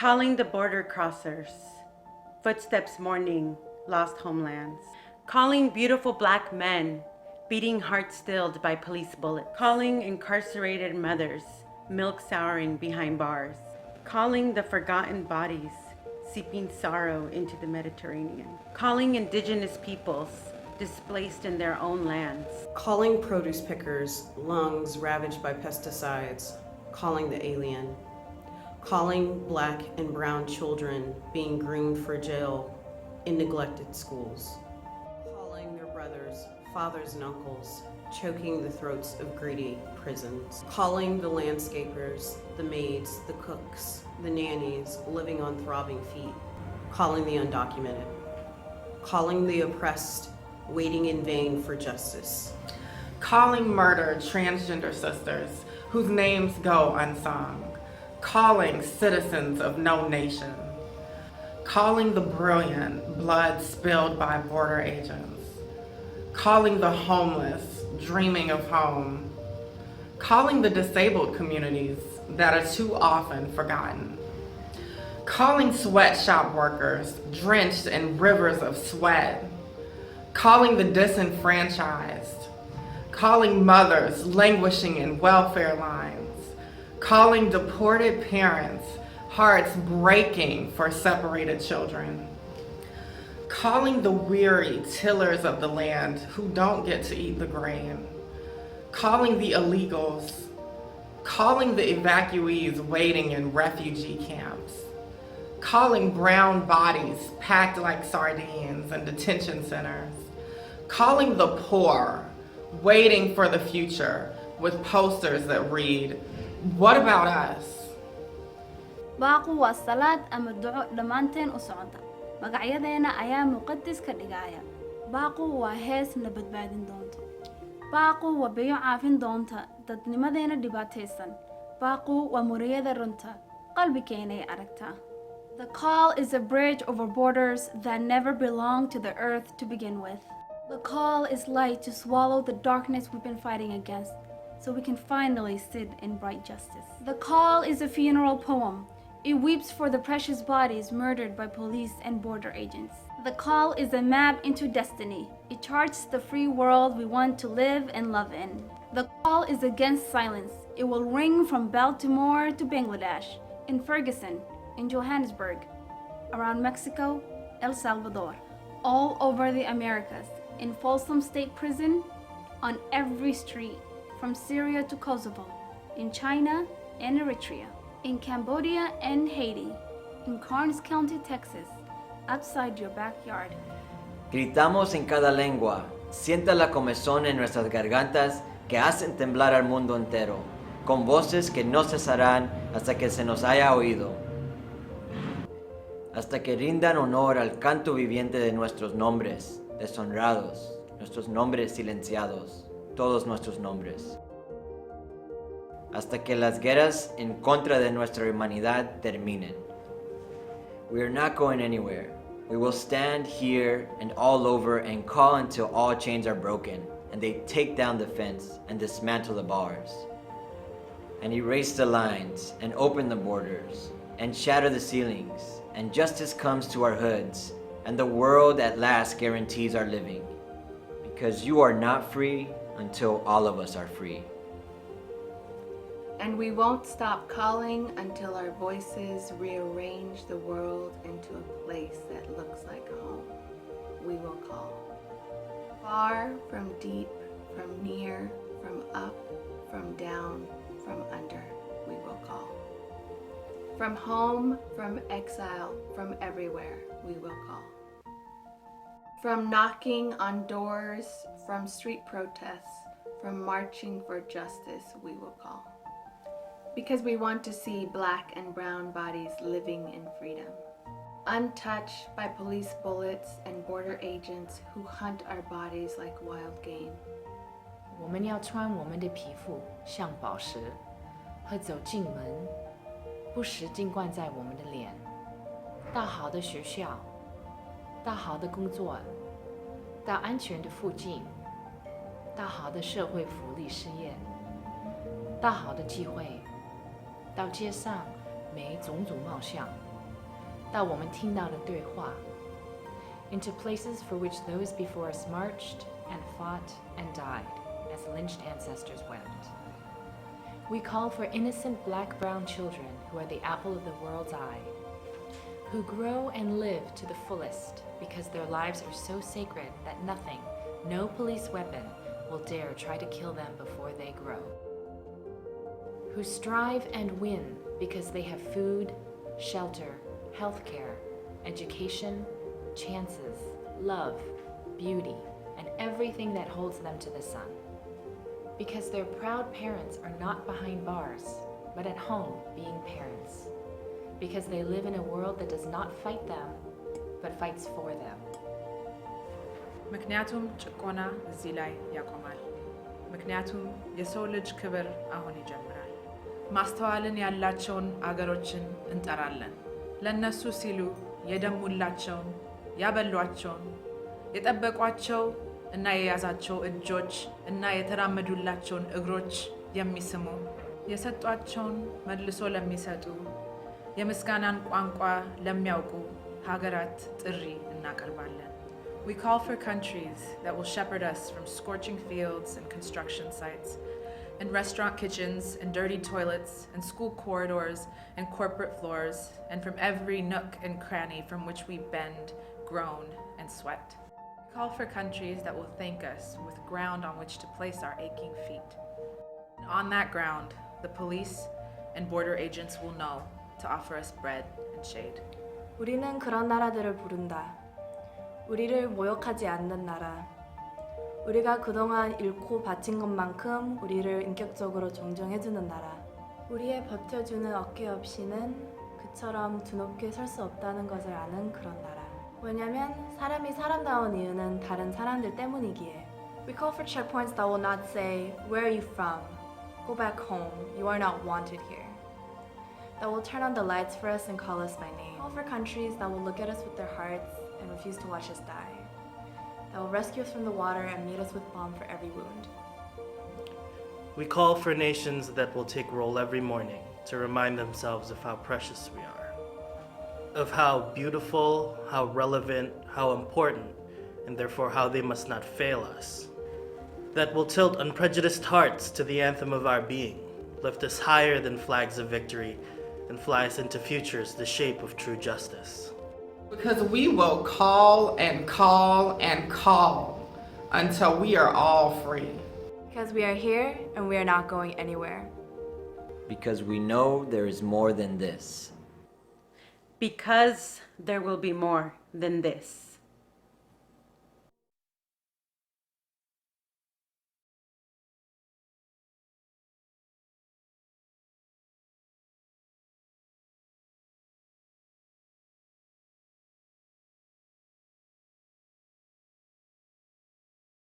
Calling the border crossers, footsteps mourning lost homelands. Calling beautiful black men, beating hearts stilled by police bullets. Calling incarcerated mothers, milk souring behind bars. Calling the forgotten bodies, seeping sorrow into the Mediterranean. Calling indigenous peoples, displaced in their own lands. Calling produce pickers, lungs ravaged by pesticides, calling the alien. Calling black and brown children being groomed for jail in neglected schools. Calling their brothers, fathers and uncles, choking the throats of greedy prisons. Calling the landscapers, the maids, the cooks, the nannies living on throbbing feet. Calling the undocumented. Calling the oppressed, waiting in vain for justice. Calling murdered transgender sisters whose names go unsung. Calling citizens of no nation. Calling the brilliant blood spilled by border agents. Calling the homeless dreaming of home. Calling the disabled communities that are too often forgotten. Calling sweatshop workers drenched in rivers of sweat. Calling the disenfranchised. Calling mothers languishing in welfare lines. Calling deported parents, hearts breaking for separated children. Calling the weary tillers of the land who don't get to eat the grain. Calling the illegals. Calling the evacuees waiting in refugee camps. Calling brown bodies packed like sardines in detention centers. Calling the poor, waiting for the future with posters that read, "What about us?" baaqu waa salaad ama duco dhammaanteen u socota magacyadeena ayaa muqadas ka dhigaya baaqu waa hees na badbaadin doonto baaqu waa biyo caafin doonta dadnimadeena dhibaataysan baaqu waa muriyada runta qalbigeenay aragtaa. The call is a bridge over borders that never belonged to the earth to begin with. The call is light to swallow the darkness we've been fighting against, so we can finally sit in bright justice. The call is a funeral poem. It weeps for the precious bodies murdered by police and border agents. The call is a map into destiny. It charts the free world we want to live and love in. The call is against silence. It will ring from Baltimore to Bangladesh, in Ferguson, in Johannesburg, around Mexico, El Salvador, all over the Americas, in Folsom State Prison, on every street, from Syria to Kosovo, in China and Eritrea, in Cambodia and Haiti, in Karnes County, Texas, outside your backyard. Gritamos en cada lengua, sienta la comezón en nuestras gargantas que hacen temblar al mundo entero, con voces que no cesarán hasta que se nos haya oído, hasta que rindan honor al canto viviente de nuestros nombres deshonrados, nuestros nombres silenciados, todos nuestros nombres, hasta que las guerras en contra de nuestra humanidad terminen. We are not going anywhere. We will stand here and all over and call until all chains are broken and they take down the fence and dismantle the bars and erase the lines and open the borders and shatter the ceilings, and justice comes to our hoods and the world at last guarantees our living, because you are not free until all of us are free. And we won't stop calling until our voices rearrange the world into a place that looks like home. We will call. Far, from deep, from near, from up, from down, from under, we will call. From home, from exile, from everywhere, we will call. From knocking on doors, from street protests, from marching for justice, we will call. Because we want to see black and brown bodies living in freedom, untouched by police bullets and border agents who hunt our bodies like wild game. 我们要穿我们的皮肤像宝石，和走进门，不时浸灌在我们的脸。到好的学校，到好的工作，到安全的附近，到好的社会福利事业，到好的机会，到街上每种种貌相。到我们听到的对话 into places for which those before us marched and fought and died as lynched ancestors wept. We call for innocent black-brown children who are the apple of the world's eye, who grow and live to the fullest because their lives are so sacred that nothing, no police weapon, will dare try to kill them before they grow, who strive and win because they have food, shelter, healthcare, education, chances, love, beauty, and everything that holds them to the sun. Because their proud parents are not behind bars, but at home being parents. Because they live in a world that does not fight them, but fights for them. ምክንያቱም ጭቆና እዚህ ላይ ያቆማል። ምክንያቱም የሰው ልጅ ክብር አሁን ይጀምራል። ማስተዋልን ያላቸውን አገሮችን እንጠራለን። ለነሱ ሲሉ የደሙላቸውን፣ ያበሏቸውን፣ የጠበቋቸው እና የያዛቸው እጆች እና የተራመዱላቸውን እግሮች የሚስሙ፣ የሰጧቸውን መልሶ ለሚሰጡ፣ የምስጋናን ቋንቋ ለሚያውቁ ሀገራት ጥሪ እናቀርባለን። We call for countries that will shepherd us from scorching fields and construction sites, and restaurant kitchens and dirty toilets and school corridors and corporate floors, and from every nook and cranny from which we bend, groan, and sweat. We call for countries that will thank us with ground on which to place our aching feet. And on that ground, the police and border agents will know to offer us bread and shade. 우리는 그런 나라들을 부른다. 우리를 모욕하지 않는 나라. 우리가 그동안 잃고 바친 것만큼 우리를 인격적으로 존중해주는 나라. 우리의 버텨주는 어깨 없이는 그처럼 두높게 설 수 없다는 것을 아는 그런 나라. 왜냐면 사람이 사람다운 이유는 다른 사람들 때문이기에. We call for checkpoints that will not say, where are you from? Go back home. You are not wanted here. That will turn on the lights for us and call us by name. Call for countries that will look at us with their hearts and refuse to watch us die. That will rescue us from the water and meet us with balm for every wound. We call for nations that will take roll every morning to remind themselves of how precious we are, of how beautiful, how relevant, how important, and therefore how they must not fail us. That will tilt unprejudiced hearts to the anthem of our being, lift us higher than flags of victory, and fly us into futures the shape of true justice. Because we will call and call and call until we are all free. Because we are here and we are not going anywhere. Because we know there is more than this. Because there will be more than this.